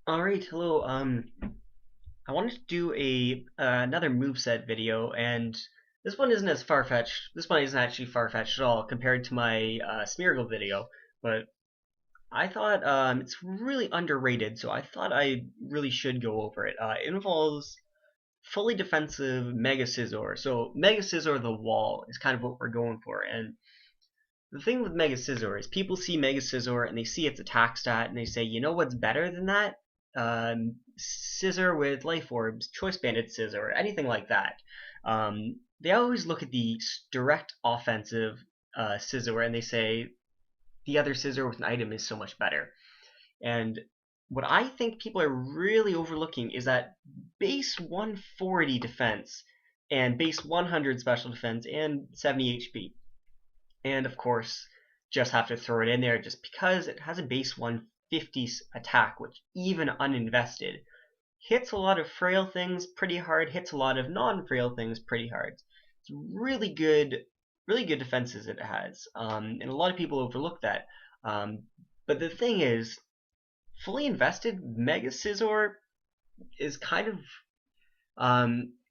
Alright, hello. I wanted to do a another moveset video, and this one isn't as far-fetched. This one isn't actually far-fetched at all compared to my Smeargle video, but I thought it's really underrated, so I thought I really should go over it. It involves fully defensive Mega Scizor. So Mega Scizor the wall is kind of what we're going for, and the thing with Mega Scizor is people see Mega Scizor and they see its attack stat and they say, you know what's better than that? Scizor with Life Orbs, Choice Banded Scizor, anything like that. They always look at the direct offensive Scizor and they say the other Scizor with an item is so much better. And what I think people are really overlooking is that base 140 defense and base 100 special defense and 70 HP, and of course just have to throw it in there just because it has a base 150 attack, which even uninvested hits a lot of frail things pretty hard, hits a lot of non-frail things pretty hard. It's really good defenses it has, and a lot of people overlook that. But the thing is, fully invested Mega Scizor is kind of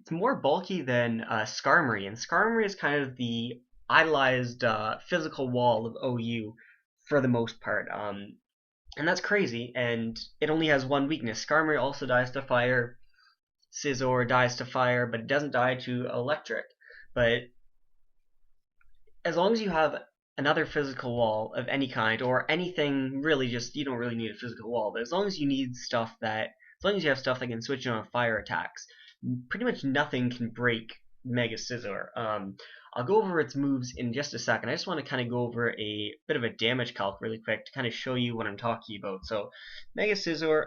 it's more bulky than Skarmory, and Skarmory is kind of the idolized physical wall of OU for the most part. And that's crazy, and it only has one weakness. Skarmory also dies to fire, Scizor dies to fire, but it doesn't die to electric. But as long as you have another physical wall of any kind, or anything really, just you don't really need a physical wall, but as long as you need stuff that, as long as you have stuff that can switch on fire attacks, pretty much nothing can break Mega Scizor. I'll go over its moves in just a second. I just want to kind of go over a bit of a damage calc really quick to kind of show you what I'm talking about. So, Mega Scizor,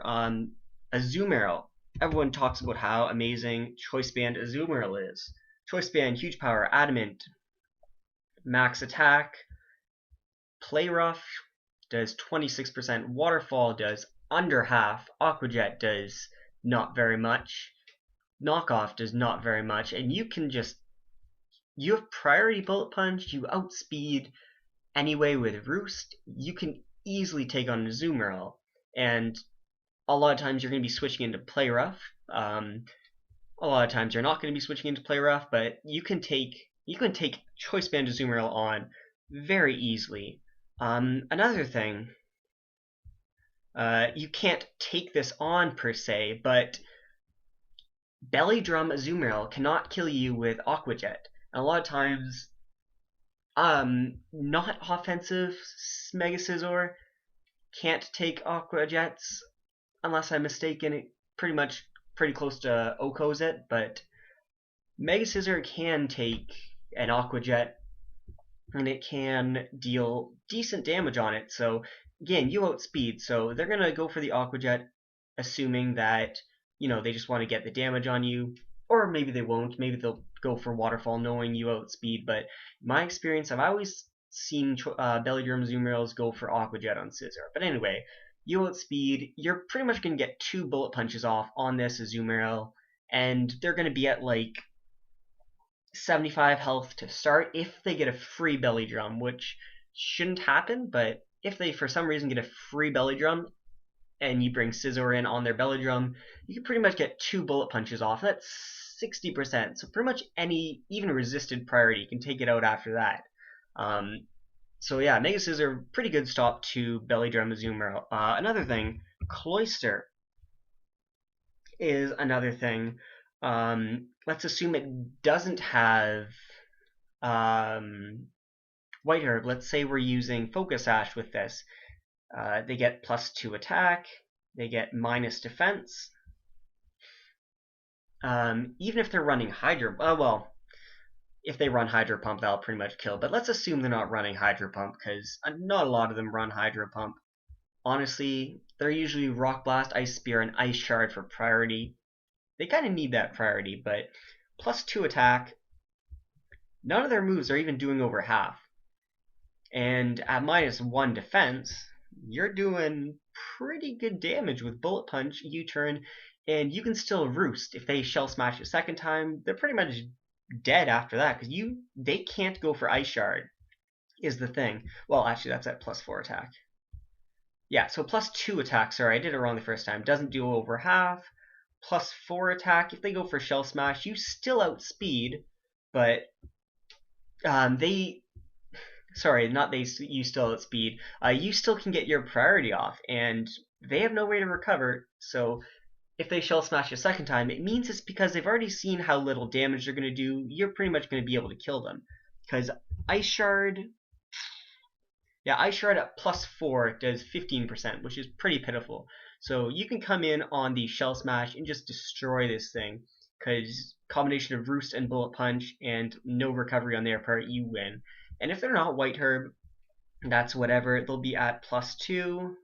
Azumarill. Everyone talks about how amazing Choice Band Azumarill is. Choice Band, huge power, adamant, max attack, play rough does 26%, waterfall does under half, Aqua Jet does not very much, knockoff does not very much, and you have priority bullet punch, you outspeed anyway with Roost, you can easily take on Azumarill, and a lot of times you're going to be switching into play rough. A lot of times you're not going to be switching into play rough, but you can take Choice Band Azumarill on very easily. Another thing, you can't take this on per se, but Belly Drum Azumarill cannot kill you with Aqua Jet. And a lot of times, not offensive Mega Scizor can't take Aqua Jets, unless I'm mistaken. It pretty close to Oko's it, but Mega Scizor can take an Aqua Jet, and it can deal decent damage on it. So again, you outspeed, so they're gonna go for the Aqua Jet, assuming that they just want to get the damage on you, or maybe they won't. Maybe they'll go for Waterfall, knowing you outspeed. But in my experience, I've always seen Belly Drum Zoomarills go for Aqua Jet on Scizor. But anyway, you outspeed. You're pretty much gonna get 2 bullet punches off on this Azumarill, and they're gonna be at like 75 health to start if they get a free belly drum, which shouldn't happen, but if they for some reason get a free belly drum and you bring Scizor in on their belly drum, you can pretty much get 2 bullet punches off. That's 60%. So pretty much any, even resisted priority, can take it out after that. So yeah, Mega Scizor, pretty good stop to belly drum Azumarill. Another thing, Cloyster is another thing. Let's assume it doesn't have White Herb. Let's say we're using Focus Sash with this. They get +2 attack. They get minus defense. Even if they're running Hydro, well, if they run Hydro Pump, that'll pretty much kill. But let's assume they're not running Hydro Pump, because not a lot of them run Hydro Pump. Honestly, they're usually Rock Blast, Ice Spear, and Ice Shard for priority. They kind of need that priority, but +2 attack, none of their moves are even doing over half. And at -1 defense, you're doing pretty good damage with Bullet Punch, U-Turn, and you can still Roost. If they Shell Smash a second time, they're pretty much dead after that, because they can't go for Ice Shard, is the thing. Well, actually, that's at +4 attack. Yeah, so +2 attack, sorry, I did it wrong the first time. Doesn't do over half. +4 attack, if they go for Shell Smash, you still outspeed, but they... Sorry, not they, you still outspeed. You still can get your priority off, and they have no way to recover, so if they Shell Smash a second time, it means it's because they've already seen how little damage they're going to do. You're pretty much going to be able to kill them. Because Ice Shard... Yeah, Ice Shard at +4 does 15%, which is pretty pitiful. So you can come in on the Shell Smash and just destroy this thing. Because combination of Roost and Bullet Punch and no recovery on their part, you win. And if they're not White Herb, that's whatever. They'll be at +2.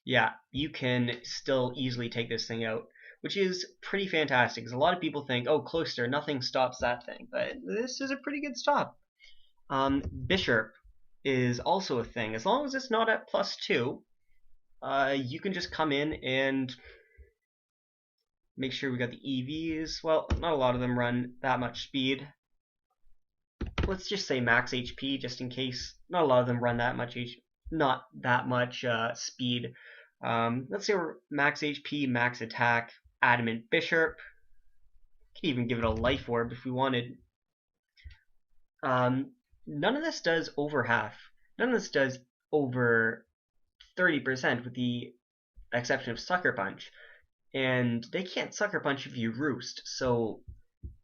Yeah, you can still easily take this thing out, which is pretty fantastic, because a lot of people think, oh, Cloister, nothing stops that thing, but this is a pretty good stop. Bishop is also a thing. As long as it's not at +2, you can just come in and make sure we got the EVs. Well, not a lot of them run that much speed. Let's just say max HP, just in case. Not a lot of them run that much speed. Let's say we're max HP, max attack, Adamant Bishop. Could even give it a Life Orb if we wanted. None of this does over half. None of this does over 30%, with the exception of Sucker Punch. And they can't Sucker Punch if you Roost, so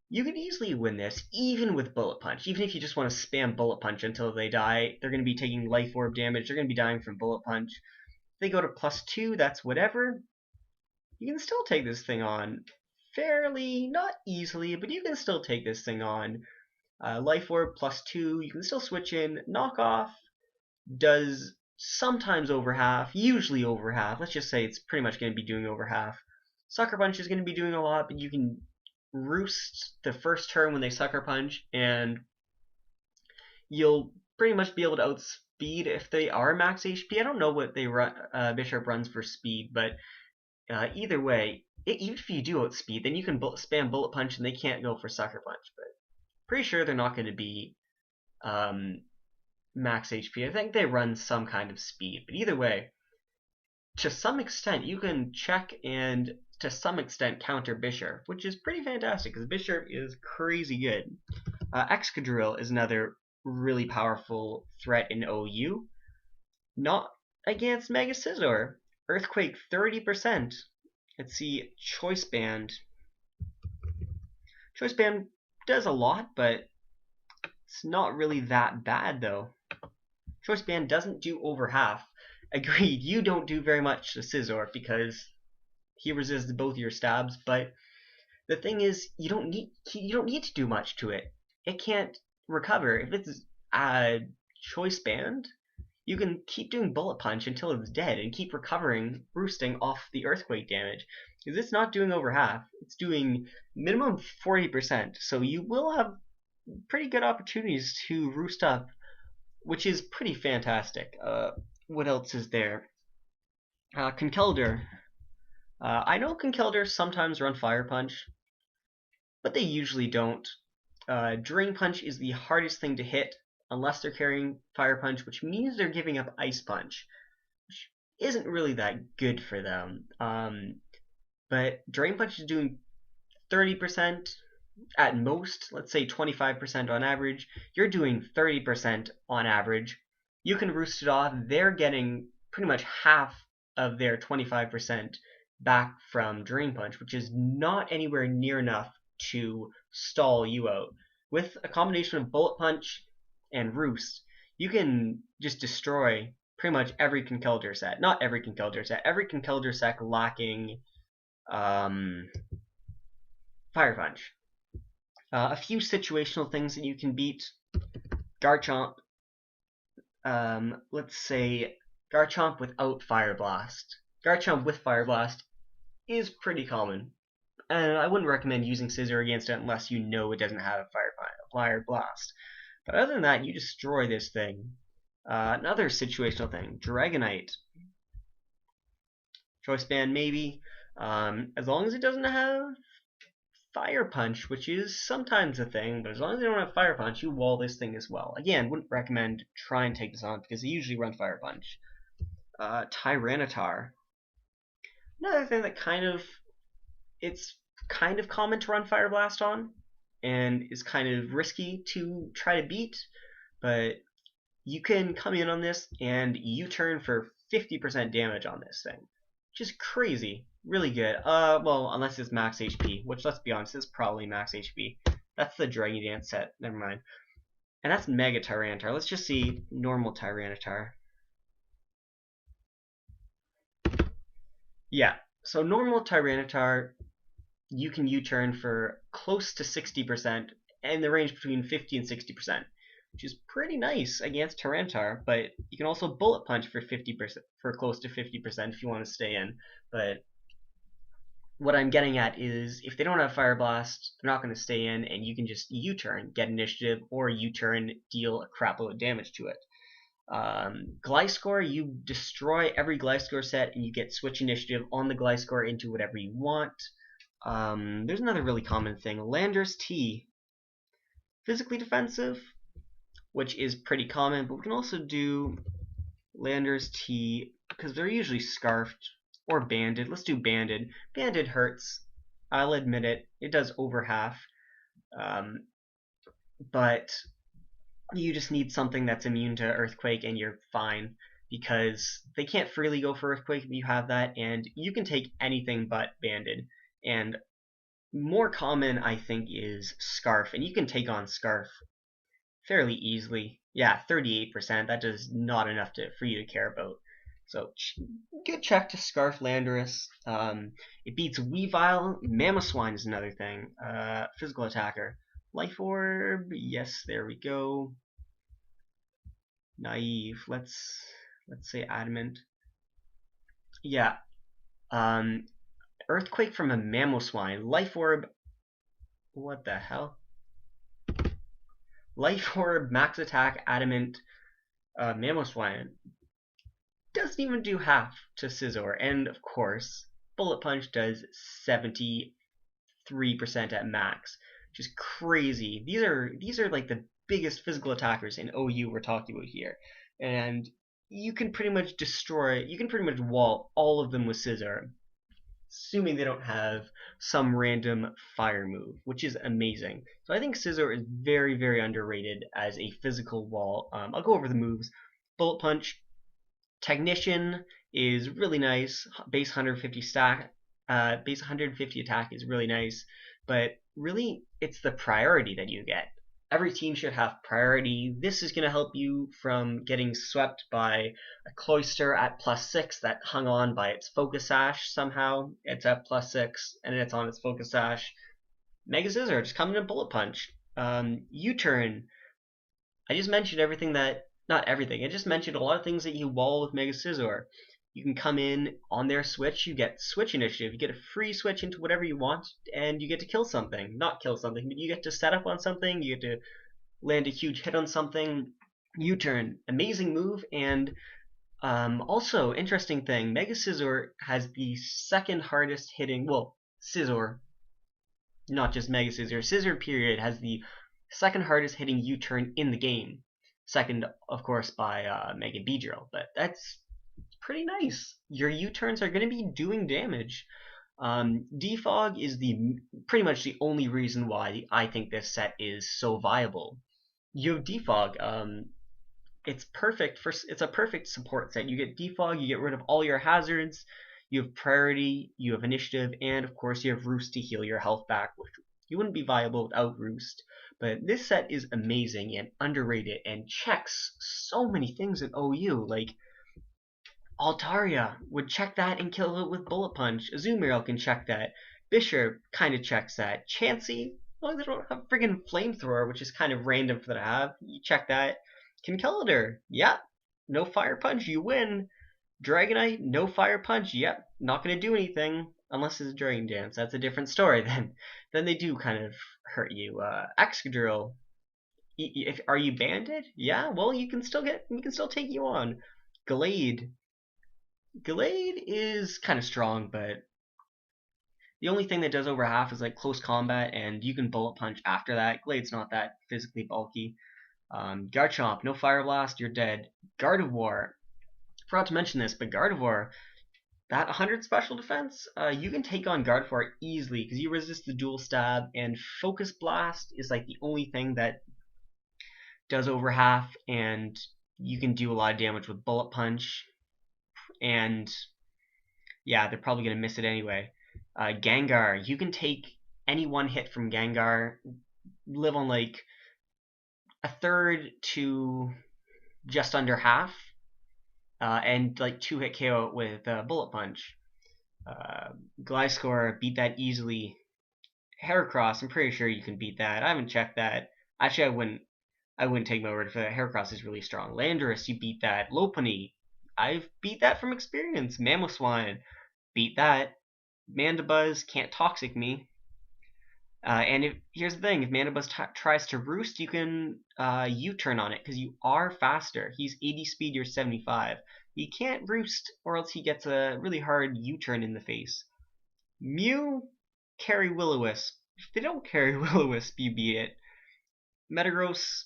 you could easily win this, even with Bullet Punch. Even if you just want to spam Bullet Punch until they die, they're going to be taking Life Orb damage, they're going to be dying from Bullet Punch. If they go to +2, that's whatever. You can still take this thing on fairly, not easily, but you can still take this thing on. Life Orb +2, you can still switch in. Knockoff does sometimes over half, usually over half. Let's just say it's pretty much going to be doing over half. Sucker Punch is going to be doing a lot, but you can Roost the first turn when they Sucker Punch, and you'll pretty much be able to outspeed if they are max HP. I don't know what they run, Bishop runs for speed, but either way, even if you do outspeed, then you can spam Bullet Punch and they can't go for Sucker Punch. But pretty sure they're not going to be max HP. I think they run some kind of speed. But either way, to some extent, you can check and to some extent counter Bishop, which is pretty fantastic because Bishop is crazy good. Excadrill is another really powerful threat in OU. Not against Mega Scizor. Earthquake 30%. Let's see, Choice Band. Choice Band does a lot, but it's not really that bad though. Choice Band doesn't do over half. Agreed, you don't do very much to Scizor because he resists both your stabs, but the thing is, you don't need to do much to it. It can't recover. If it's Choice Band, you can keep doing Bullet Punch until it's dead and keep recovering, roosting off the Earthquake damage. Because it's not doing over half. It's doing minimum 40%, so you will have pretty good opportunities to roost up, which is pretty fantastic. What else is there? Conkeldurr. I know Conkeldurr sometimes run Fire Punch, but they usually don't. Drain Punch is the hardest thing to hit unless they're carrying Fire Punch, which means they're giving up Ice Punch, which isn't really that good for them. But Drain Punch is doing 30% at most, let's say 25% on average. You're doing 30% on average. You can roost it off. They're getting pretty much half of their 25% back from Drain Punch, which is not anywhere near enough to stall you out. With a combination of Bullet Punch and Roost, you can just destroy pretty much every Conkeldurr set. Not every Conkeldurr set, every Conkeldurr set lacking Fire Punch. A few situational things that you can beat. Garchomp. Let's say Garchomp without Fire Blast. Garchomp with Fire Blast is pretty common. And I wouldn't recommend using Scizor against it unless you know it doesn't have Fire Blast. But other than that, you destroy this thing. Another situational thing, Dragonite. Choice Band maybe. As long as it doesn't have Fire Punch, which is sometimes a thing, but as long as they don't have Fire Punch, you wall this thing as well. Again, wouldn't recommend try and take this on because they usually run Fire Punch. Tyranitar. Another thing that it's kind of common to run Fire Blast on, and is kind of risky to try to beat, but you can come in on this and U-turn for 50% damage on this thing, which is crazy. Really good. Well, unless it's max HP, which let's be honest, is probably max HP. That's the Dragon Dance set. Never mind. And that's Mega Tyranitar. Let's just see normal Tyranitar. Yeah. So normal Tyranitar, you can U-turn for close to 60%, and the range between 50 and 60%, which is pretty nice against Tyranitar. But you can also Bullet Punch for 50%, for close to 50% if you want to stay in. But what I'm getting at is if they don't have Fire Blast, they're not going to stay in, and you can just U-turn, get initiative, or U-turn, deal a crap load of damage to it. Gliscor, you destroy every Gliscor set, and you get switch initiative on the Gliscor into whatever you want. There's another really common thing. Landorus T. Physically defensive, which is pretty common, but we can also do Landorus T, because they're usually scarfed or banded. Let's do banded. Banded hurts. I'll admit it. It does over half. But you just need something that's immune to Earthquake and you're fine, because they can't freely go for Earthquake if you have that, and you can take anything but banded. And more common, I think, is Scarf, and you can take on Scarf fairly easily. Yeah, 38%. That is not enough for you to care about. So good check to Scarf Landorus. It beats Weavile. Mamoswine is another thing. Physical attacker. Life Orb. Yes, there we go. Naive. Let's say Adamant. Yeah. Earthquake from a Mamoswine. Life Orb. What the hell? Life Orb, Max Attack, Adamant, Mamoswine. Doesn't even do half to Scizor. And of course, Bullet Punch does 73% at max, which is crazy. These are like the biggest physical attackers in OU we're talking about here. And you can pretty much wall all of them with Scizor, assuming they don't have some random fire move, which is amazing. So I think Scizor is very, very underrated as a physical wall. I'll go over the moves. Bullet Punch. Technician is really nice. Base 150 stack, base 150 attack is really nice, but really it's the priority that you get. Every team should have priority. This is going to help you from getting swept by a Cloyster at +6 that hung on by its Focus Sash somehow. It's at +6 and it's on its Focus Sash. Mega Scizor, just come in a Bullet Punch. U-turn. I just mentioned everything that, not everything, I just mentioned a lot of things that you wall with Mega Scizor. You can come in on their switch, you get switch initiative, you get a free switch into whatever you want, and you get to kill something. Not kill something, but you get to set up on something, you get to land a huge hit on something. U-turn, amazing move, and also, interesting thing, Mega Scizor has the second hardest hitting, well, Scizor, not just Mega Scizor, Scizor period has the second hardest hitting U-turn in the game. Second, of course, by Mega Beedrill, but that's pretty nice. Your U-turns are going to be doing damage. Defog is pretty much the only reason why I think this set is so viable. You have Defog. It's a perfect support set. You get Defog, you get rid of all your hazards, you have priority, you have initiative, and of course you have Roost to heal your health back, which you wouldn't be viable without Roost. But this set is amazing and underrated and checks so many things in OU. Like, Altaria would check that and kill it with Bullet Punch. Azumarill can check that. Bisharp kind of checks that. Chansey, well, they don't have friggin' Flamethrower, which is kind of random for them to have. You check that. Kinkelider, yeah, no Fire Punch, you win. Dragonite, no Fire Punch, yep, not gonna do anything unless it's a Dragon Dance. That's a different story. Then they do kind of hurt you. Excadrill, are you banded? Yeah, well we can still take you on. Glade is kind of strong, but the only thing that does over half is like close combat, and you can Bullet Punch after that. Glade's not that physically bulky. Garchomp, no Fire Blast, you're dead. Gardevoir, forgot to mention this, but Gardevoir, that 100 special defense, you can take on Gardevoir easily because you resist the dual stab, and Focus Blast is like the only thing that does over half, and you can do a lot of damage with Bullet Punch, and yeah, they're probably going to miss it anyway. Gengar, you can take any one hit from Gengar, live on like a third to just under half, and like 2-hit KO with Bullet Punch. Gliscor, beat that easily. Heracross, I'm pretty sure you can beat that. I haven't checked that. Actually, I wouldn't take my word for that. Heracross is really strong. Landorus, you beat that. Lopunny, I've beat that from experience. Mamoswine, beat that. Mandibuzz can't toxic me. And here's the thing, if Mandibuzz tries to roost, you can U-turn on it because you are faster. He's 80 speed, you're 75. He can't roost or else he gets a really hard U-turn in the face. Mew, carry Will-O-Wisp. If they don't carry Will-O-Wisp, you beat it. Metagross,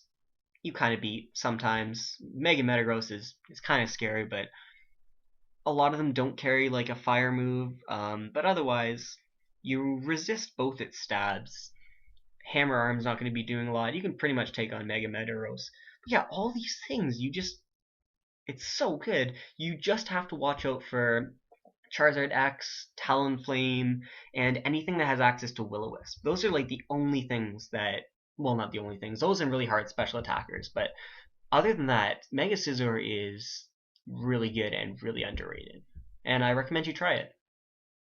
you kind of beat sometimes. Mega Metagross is kind of scary, but a lot of them don't carry like a fire move. But otherwise, you resist both its stabs. Hammer Arm's not going to be doing a lot. You can pretty much take on Mega Metagross. But yeah, all these things, it's so good. You just have to watch out for Charizard X, Talonflame, and anything that has access to Will-O-Wisp. Those are like the only things that, well, not the only things. Those are really hard special attackers, but other than that, Mega Scizor is really good and really underrated. And I recommend you try it.